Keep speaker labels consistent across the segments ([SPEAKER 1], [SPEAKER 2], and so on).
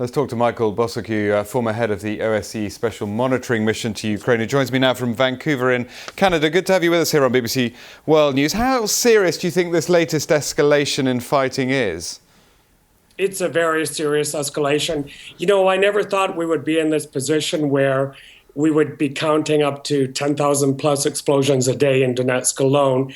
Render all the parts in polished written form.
[SPEAKER 1] Let's talk to Michael Bociurkiw, former head of the OSCE Special Monitoring Mission to Ukraine, who joins me now from Vancouver in Canada. Good to have you with us here on BBC World News. How serious do you think this latest escalation in fighting is?
[SPEAKER 2] It's a very serious escalation. You know, I never thought we would be in this position where we would be counting up to 10,000 plus explosions a day in Donetsk alone.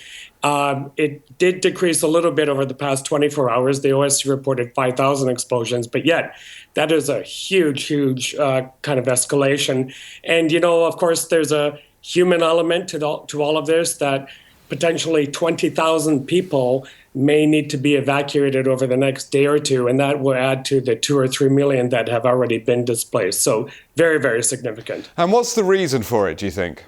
[SPEAKER 2] It did decrease a little bit over the past 24 hours. The OSCE reported 5,000 explosions, but yet that is a huge kind of escalation. And, you know, of course, there's a human element to all of this, that potentially 20,000 people may need to be evacuated over the next day or two, and that will add to the 2 or 3 million that have already been displaced. So very, very significant.
[SPEAKER 1] And what's the reason for it, do you think?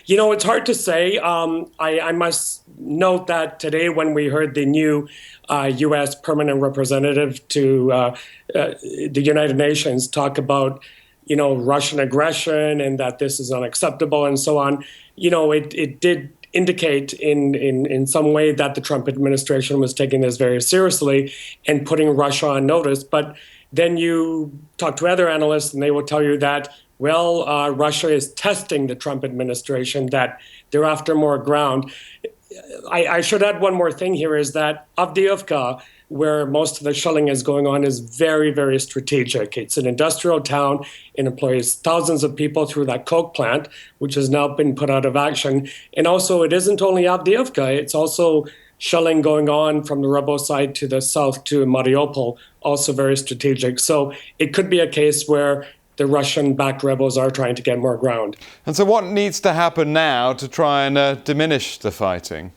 [SPEAKER 2] You know, it's hard to say. I must note that today, when we heard the new U.S. permanent representative to the United Nations talk about, you know, Russian aggression and that this is unacceptable and so on, you know, it did indicate in some way that the Trump administration was taking this very seriously and putting Russia on notice. But then you talk to other analysts and they will tell you that, well, Russia is testing the Trump administration, that they're after more ground. I should add one more thing here, is that Avdiivka, where most of the shelling is going on, is very, very strategic. It's an industrial town. It employs thousands of people through that coke plant, which has now been put out of action. And also, it isn't only Avdiivka, it's also shelling going on from the rebel side to the south to Mariupol, also very strategic. So it could be a case where the Russian-backed rebels are trying to get more ground.
[SPEAKER 1] And so what needs to happen now to try and diminish the fighting?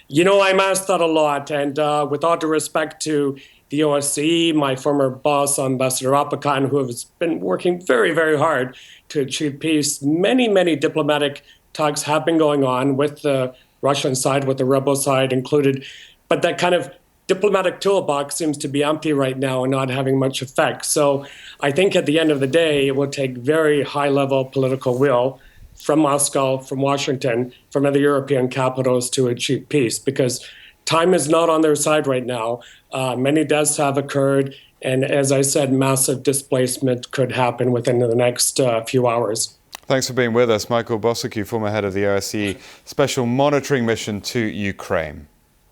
[SPEAKER 2] You know, I'm asked that a lot, and with all due respect to the OSCE, my former boss, Ambassador Apakan, who has been working very, very hard to achieve peace, many diplomatic talks have been going on with the Russian side, with the rebel side included, but that kind of diplomatic toolbox seems to be empty right now and not having much effect. So I think at the end of the day, it will take very high-level political will from Moscow, from Washington, from other European capitals to achieve peace, because time is not on their side right now. Many deaths have occurred, and as I said, massive displacement could happen within the next few hours.
[SPEAKER 1] Thanks for being with us, Michael Bociurkiw, former head of the OSCE Special Monitoring Mission to Ukraine.